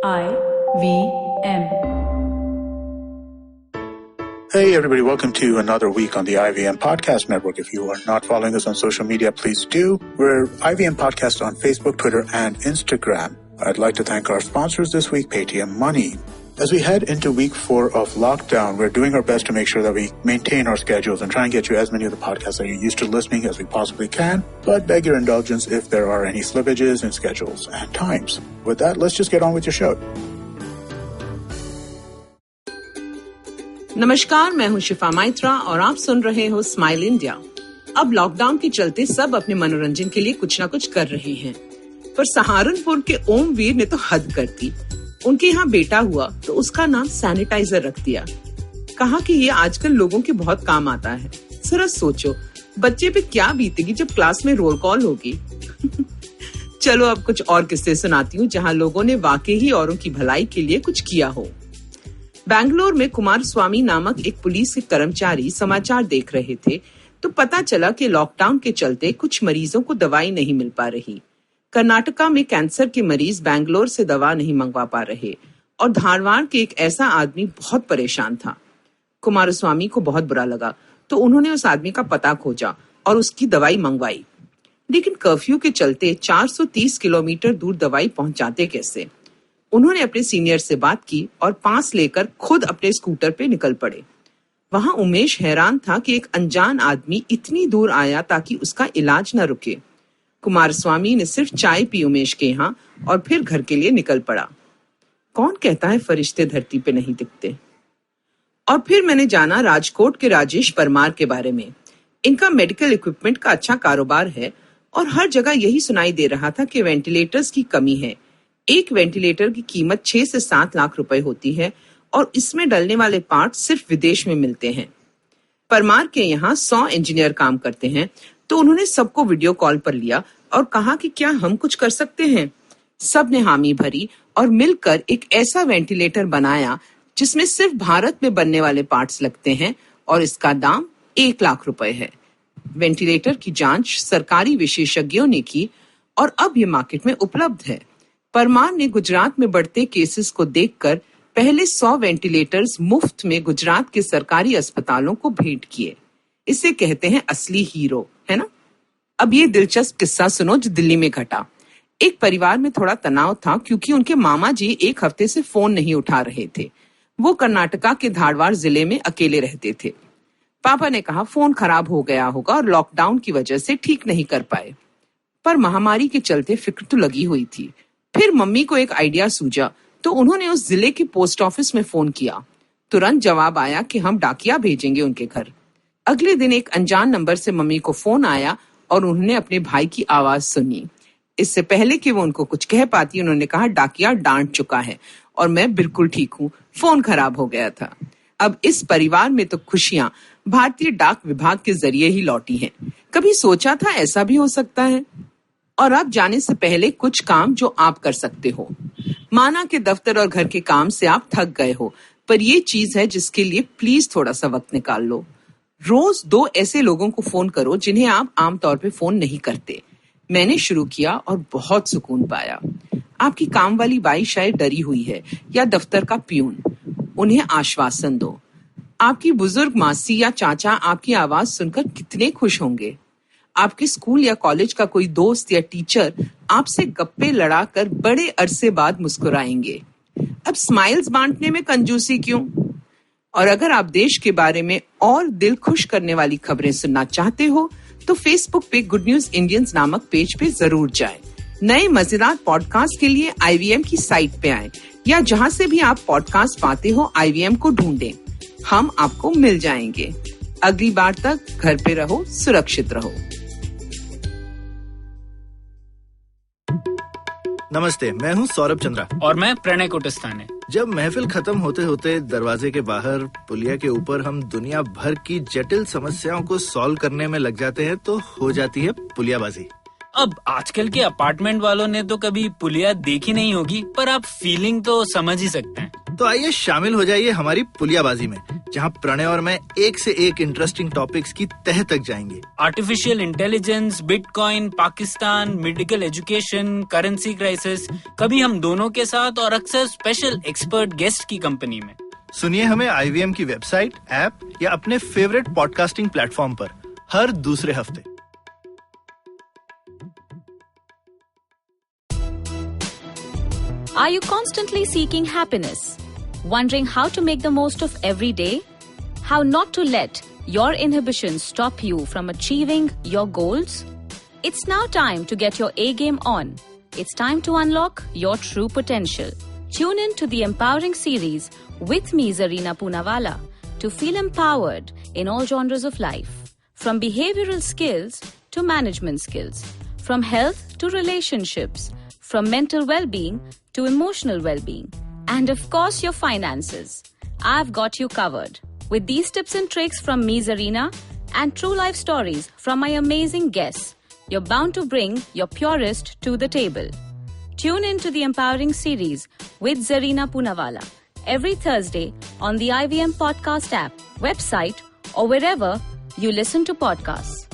IVM. Hey everybody, welcome to another week on the IVM Podcast Network. If you are not following us on social media, please do. We're IVM Podcast on Facebook, Twitter, and Instagram. I'd like to thank our sponsors this week, Paytm Money. As we head into week 4 of lockdown, we're doing our best to make sure that we maintain our schedules and try and get you as many of the podcasts that you're used to listening as we possibly can, but beg your indulgence if there are any slippages in schedules and times. With that, let's just get on with your show. नमस्कार, मैं हूं शिफा माइत्रा और आप सुन रहे हो smile India. अब lockdown के चलते सब अपने मनोरंजन के लिए कुछ ना कुछ कर रहे हैं, पर सहारनपुर के ओम वीर ने तो हद कर दी। उनके यहाँ बेटा हुआ तो उसका नाम सैनिटाइजर रख दिया। कहा कि ये आजकल लोगों के बहुत काम आता है। जरा सोचो, बच्चे पे क्या बीतेगी जब क्लास में रोल कॉल होगी। चलो अब कुछ और किस्से सुनाती हूँ जहाँ लोगों ने वाकई ही औरों की भलाई के लिए कुछ किया हो। बेंगलोर में कुमार स्वामी नामक एक पुलिस के कर्मचारी समाचार देख रहे थे तो पता चला कि लॉकडाउन के चलते कुछ मरीजों को दवाई नहीं मिल पा रही। कर्नाटका में कैंसर के मरीज बेंगलोर से दवा नहीं मंगवा पा रहे और धारवाड़ के एक ऐसा आदमी बहुत परेशान था। कुमारस्वामी को बहुत बुरा लगा तो उन्होंने उस आदमी का पता खोजा और उसकी दवाई मंगवाई, लेकिन कर्फ्यू के चलते 430 किलोमीटर दूर दवाई पहुंचाते कैसे। उन्होंने अपने सीनियर से बात की और पास लेकर खुद अपने स्कूटर पे निकल पड़े। वहां उमेश हैरान था कि एक अनजान आदमी इतनी दूर आया ताकि उसका इलाज न रुके। कुमारस्वामी ने सिर्फ चाय पी उमेश के यहाँ और फिर घर के लिए निकल पड़ा। कौन कहता है फरिश्ते धरती पे नहीं दिखते। और फिर मैंने जाना राजकोट के राजेश परमार के बारे में। इनका मेडिकल इक्विपमेंट का अच्छा कारोबार है और हर जगह यही सुनाई दे रहा था कि वेंटिलेटर्स की कमी है। एक वेंटिलेटर की कीमत 6 से 7 लाख रुपए होती है और इसमें डलने वाले पार्ट सिर्फ विदेश में मिलते हैं। परमार के यहाँ 100 इंजीनियर काम करते हैं तो उन्होंने सबको वीडियो कॉल पर लिया और कहा कि क्या हम कुछ कर सकते हैं। सब ने हामी भरी और मिलकर एक ऐसा वेंटिलेटर बनाया जिसमें सिर्फ भारत में बनने वाले पार्ट्स लगते हैं और इसका दाम 1 लाख रुपए है। वेंटिलेटर की जांच सरकारी विशेषज्ञों ने की और अब ये मार्केट में उपलब्ध है। परमार ने गुजरात में बढ़ते केसेस को देखकर पहले 100 वेंटिलेटर्स मुफ्त में गुजरात के सरकारी अस्पतालों को भेंट किए। इसे कहते हैं असली हीरो, है ना। अब ये दिलचस्प किस्सा सुनो जो दिल्ली में घटा। एक परिवार में थोड़ा तनाव था क्योंकि उनके मामा जी 1 हफ्ते से फोन नहीं उठा रहे थे। वो कर्नाटका के धारवाड़ जिले में अकेले रहते थे। पापा ने कहा फोन खराब हो गया होगा और लॉकडाउन की वजह से ठीक नहीं कर पाए, पर महामारी के चलते फिक्र तो लगी हुई थी। फिर मम्मी को एक आइडिया सूझा तो उन्होंने उस जिले के पोस्ट ऑफिस में फोन किया। तुरंत जवाब आया कि हम डाकिया भेजेंगे उनके घर। अगले दिन एक अनजान नंबर से मम्मी को फोन आया और उन्होंने अपने भाई की आवाज सुनी। इससे पहले कि वो उनको कुछ कह पाती उन्होंने कहा डाकिया डांट चुका है और मैं बिल्कुल ठीक हूँ, फोन खराब हो गया था। अब इस परिवार में तो खुशियां भारतीय डाक विभाग के जरिए ही लौटी हैं। कभी सोचा था ऐसा भी हो सकता है। और अब जाने से पहले कुछ काम जो आप कर सकते हो। माना कि दफ्तर और घर के काम से आप थक गए हो, पर ये चीज है जिसके लिए प्लीज थोड़ा सा वक्त निकाल लो। रोज 2 ऐसे लोगों को फोन करो जिन्हें आप आमतौर पे फोन नहीं करते। मैंने शुरू किया और बहुत सुकून पाया। आपकी काम वाली बाई शायद डरी हुई है या दफ्तर का प्यून, उन्हें आश्वासन दो। आपकी बुजुर्ग मासी या चाचा आपकी आवाज सुनकर कितने खुश होंगे। आपके स्कूल या कॉलेज का कोई दोस्त या टीचर आपसे गप्पे लड़ाकर बड़े अरसे बाद मुस्कुराएंगे। अब स्माइल्स बांटने में कंजूसी क्यों। और अगर आप देश के बारे में और दिल खुश करने वाली खबरें सुनना चाहते हो तो फेसबुक पे गुड न्यूज इंडियंस नामक पेज पे जरूर जाएं। नए मजेदार पॉडकास्ट के लिए IVM की साइट पे आएं या जहां से भी आप पॉडकास्ट पाते हो IVM को ढूंढें। हम आपको मिल जाएंगे। अगली बार तक घर पे रहो, सुरक्षित रहो। नमस्ते, मैं हूँ सौरभ चंद्रा और मैं प्रणय कोटस्थाने। जब महफिल खत्म होते होते दरवाजे के बाहर पुलिया के ऊपर हम दुनिया भर की जटिल समस्याओं को सॉल्व करने में लग जाते हैं तो हो जाती है पुलियाबाजी। अब आजकल के अपार्टमेंट वालों ने तो कभी पुलिया देखी नहीं होगी, पर आप फीलिंग तो समझ ही सकते हैं। तो आइए शामिल हो जाइए हमारी पुलियाबाजी में, जहां प्रणय और मैं एक से एक इंटरेस्टिंग टॉपिक्स की तह तक जाएंगे। Artificial intelligence, bitcoin, Pakistan, medical education, currency crisis, कभी हम दोनों के साथ और अक्सर स्पेशल एक्सपर्ट गेस्ट की कंपनी में। सुनिए हमें IVM की वेबसाइट, ऐप या अपने फेवरेट पॉडकास्टिंग प्लेटफॉर्म पर हर दूसरे हफ्ते। Are you constantly seeking happiness? Wondering how to make the most of every day? How not to let your inhibitions stop you from achieving your goals? It's now time to get your A game on. It's time to unlock your true potential. Tune in to the Empowering series with me, Zarina Poonawalla, to feel empowered in all genres of life. From behavioral skills to management skills. From health to relationships. From mental well-being to emotional well-being. And of course, your finances. I've got you covered. With these tips and tricks from me, Zarina, and true life stories from my amazing guests, you're bound to bring your purest to the table. Tune in to the Empowering series with Zarina Poonawalla every Thursday on the IVM Podcast app, website, or wherever you listen to podcasts.